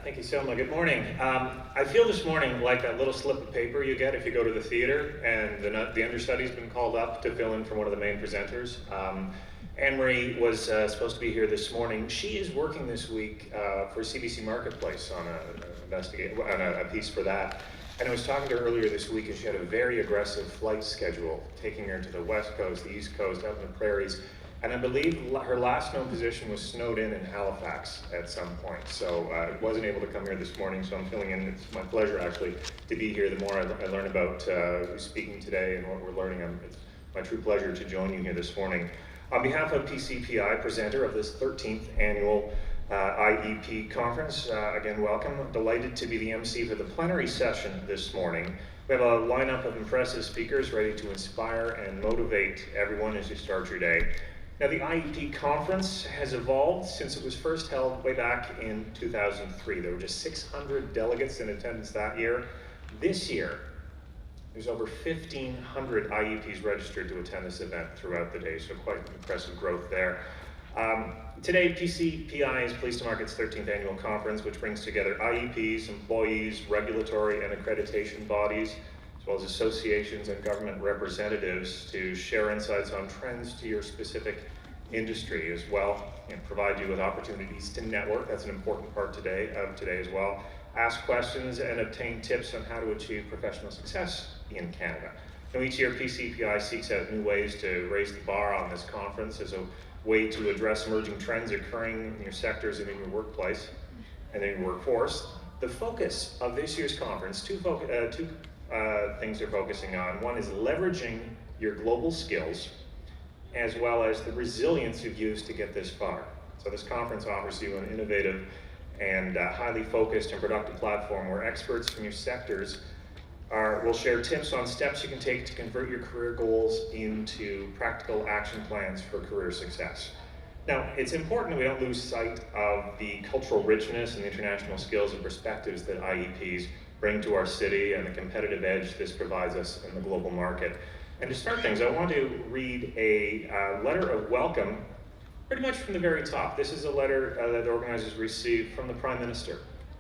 Thank you, Selma. Good morning. I feel this morning like that little slip of paper you get if you go to the theater and the understudy's been called up to fill in for one of the main presenters. Anne-Marie was supposed to be here this morning. She is working this week for CBC Marketplace on a piece for that. And I was talking to her earlier this week, and she had a very aggressive flight schedule, taking her to the West Coast, the East Coast, out in the prairies. And I believe her last known position was snowed in Halifax at some point. So I wasn't able to come here this morning, so I'm filling in. It's my pleasure, actually, to be here. The more I learn about who's speaking today and what we're learning, it's my true pleasure to join you here this morning. On behalf of PCPI, presenter of this 13th annual IEP conference, again, welcome. I'm delighted to be the MC for the plenary session this morning. We have a lineup of impressive speakers ready to inspire and motivate everyone as you start your day. Now, the IEP conference has evolved since it was first held way back in 2003. There were just 600 delegates in attendance that year. This year, there's over 1,500 IEPs registered to attend this event throughout the day, so quite impressive growth there. Today, PCPI is pleased to mark its 13th annual conference, which brings together IEPs, employees, regulatory and accreditation bodies, as well as associations and government representatives to share insights on trends to your specific industry as well, and provide you with opportunities to network. That's an important part today as well. Ask questions and obtain tips on how to achieve professional success in Canada. Now, each year, PCPI seeks out new ways to raise the bar on this conference as a way to address emerging trends occurring in your sectors and in your workplace and in your workforce. The focus of this year's conference, two things they're focusing on. One is leveraging your global skills, as well as the resilience you've used to get this far. So this conference offers you an innovative and highly focused and productive platform where experts from your sectors will share tips on steps you can take to convert your career goals into practical action plans for career success. Now, it's important that we don't lose sight of the cultural richness and the international skills and perspectives that IEPs bring to our city and the competitive edge this provides us in the global market. And to start things, I want to read a letter of welcome pretty much from the very top. This is a letter that the organizers received from the Prime Minister.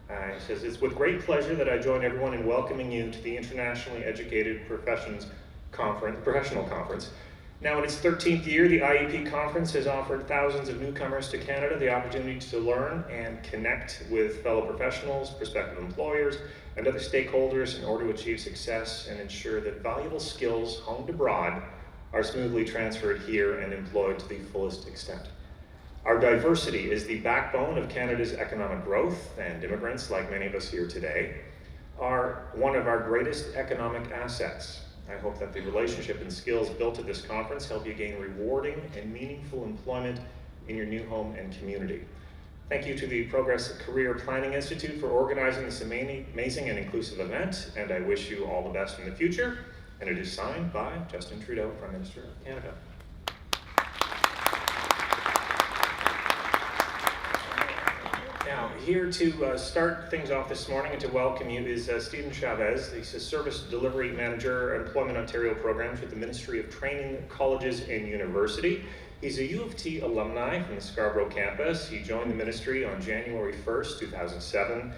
He says, "It's with great pleasure that I join everyone in welcoming you to the Internationally Educated Professional Conference. Now, in its 13th year, the IEP Conference has offered thousands of newcomers to Canada the opportunity to learn and connect with fellow professionals, prospective employers, and other stakeholders in order to achieve success and ensure that valuable skills honed abroad are smoothly transferred here and employed to the fullest extent. Our diversity is the backbone of Canada's economic growth, and immigrants, like many of us here today, are one of our greatest economic assets. I hope that the relationship and skills built at this conference help you gain rewarding and meaningful employment in your new home and community. Thank you to the Progress Career Planning Institute for organizing this amazing and inclusive event, and I wish you all the best in the future." And it is signed by Justin Trudeau, Prime Minister of Canada. Now, here to start things off this morning and to welcome you is Stephen Chaves. He's a Service Delivery Manager, Employment Ontario Programs with the Ministry of Training, Colleges and University. He's a U of T alumni from the Scarborough campus. He joined the ministry on January 1st, 2007,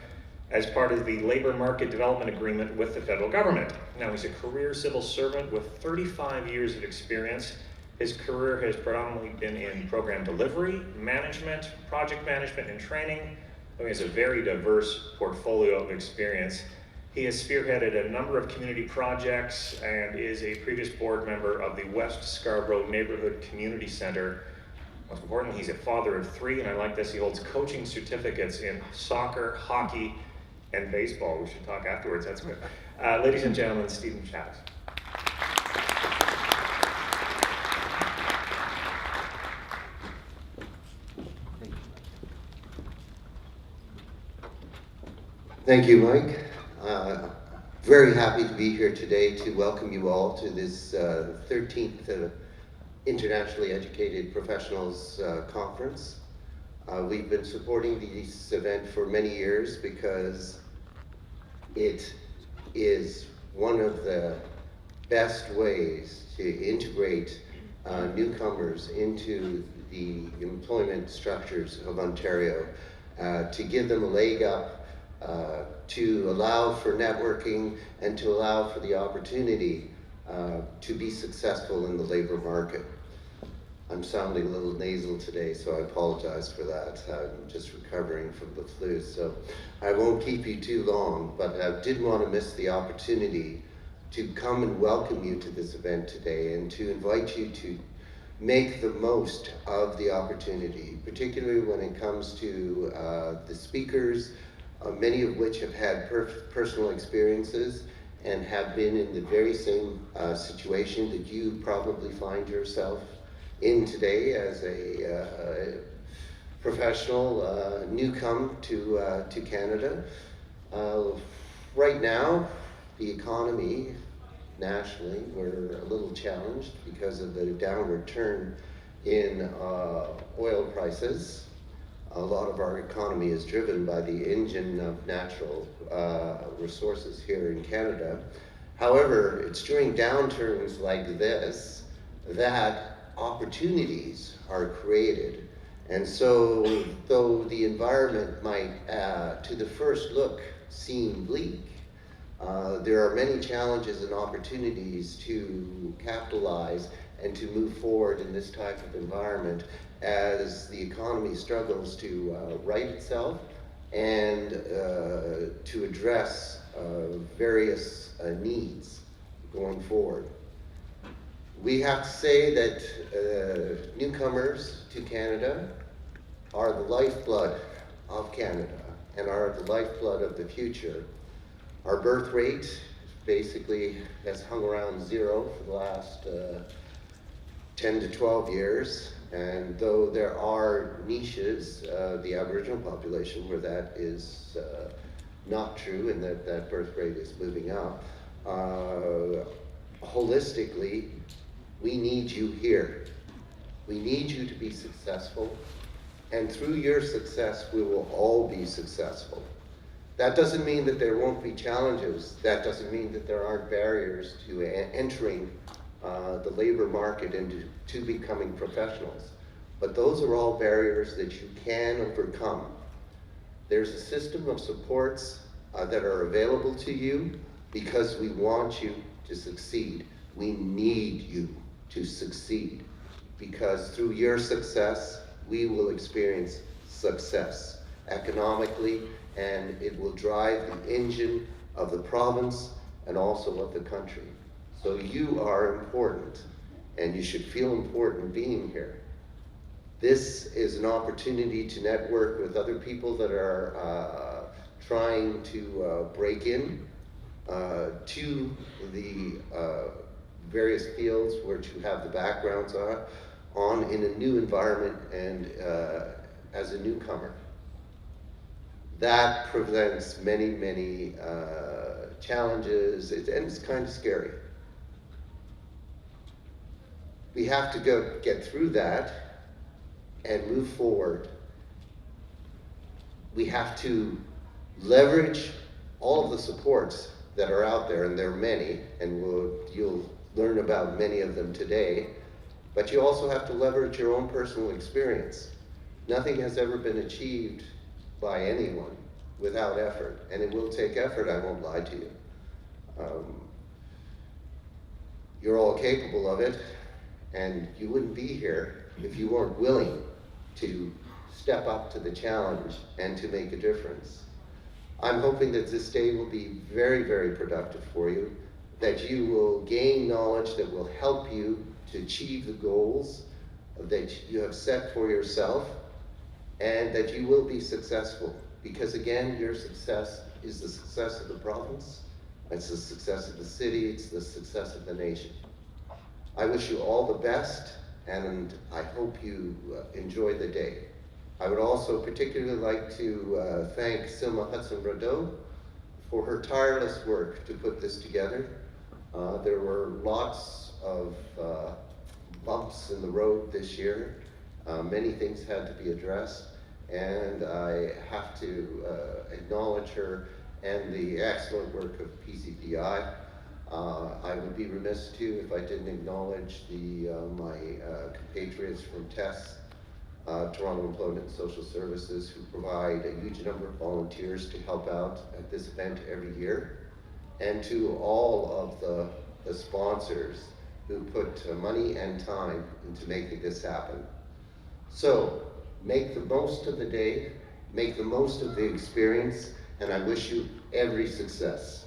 as part of the Labour Market Development Agreement with the federal government. Now, he's a career civil servant with 35 years of experience. His career has predominantly been in program delivery, management, project management, and training. He has a very diverse portfolio of experience. He has spearheaded a number of community projects and is a previous board member of the West Scarborough Neighbourhood Community Centre. Most importantly, he's a father of 3, and I like this, he holds coaching certificates in soccer, hockey, and baseball. We should talk afterwards, that's good. Ladies and gentlemen, Stephen Chaves. Thank you, Mike. Very happy to be here today to welcome you all to this 13th Internationally Educated Professionals Conference. We've been supporting this event for many years because it is one of the best ways to integrate newcomers into the employment structures of Ontario to give them a leg up, to allow for networking, and to allow for the opportunity to be successful in the labor market. I'm sounding a little nasal today, so I apologize for that. I'm just recovering from the flu, so I won't keep you too long, but I didn't want to miss the opportunity to come and welcome you to this event today and to invite you to make the most of the opportunity, particularly when it comes to the speakers, many of which have had personal experiences and have been in the very same situation that you probably find yourself in today as a professional newcomer to Canada. Right now, the economy nationally, we're a little challenged because of the downward turn in oil prices. A lot of our economy is driven by the engine of natural resources here in Canada. However, it's during downturns like this that opportunities are created. And so, though the environment might, to the first look, seem bleak, there are many challenges and opportunities to capitalize and to move forward in this type of environment as the economy struggles to right itself and to address various needs going forward. We have to say that newcomers to Canada are the lifeblood of Canada and are the lifeblood of the future. Our birth rate basically has hung around zero for the last 10 to 12 years, and though there are niches, the Aboriginal population, where that is not true and that birth rate is moving up, holistically, we need you here. We need you to be successful, and through your success, we will all be successful. That doesn't mean that there won't be challenges. That doesn't mean that there aren't barriers to entering the labor market and to becoming professionals. But those are all barriers that you can overcome. There's a system of supports that are available to you because we want you to succeed. We need you to succeed because through your success, we will experience success economically, and it will drive the engine of the province and also of the country. So you are important, and you should feel important being here. This is an opportunity to network with other people that are trying to break in to the various fields which you have the backgrounds on in a new environment and as a newcomer. That presents many challenges, and it's kind of scary. We have to get through that and move forward. We have to leverage all of the supports that are out there, and there are many, and you'll learn about many of them today, but you also have to leverage your own personal experience. Nothing has ever been achieved by anyone without effort, and it will take effort, I won't lie to you. You're all capable of it, and you wouldn't be here if you weren't willing to step up to the challenge and to make a difference. I'm hoping that this day will be very productive for you, that you will gain knowledge that will help you to achieve the goals that you have set for yourself, and that you will be successful. Because again, your success is the success of the province, it's the success of the city, it's the success of the nation. I wish you all the best, and I hope you enjoy the day. I would also particularly like to thank Silma Hudson-Radeau for her tireless work to put this together. There were lots of bumps in the road this year. Many things had to be addressed, and I have to acknowledge her and the excellent work of PCPI. I would be remiss too if I didn't acknowledge my compatriots from TESS Toronto Employment and Social Services, who provide a huge number of volunteers to help out at this event every year, and to all of the sponsors who put money and time into making this happen. So, make the most of the day, make the most of the experience, and I wish you every success.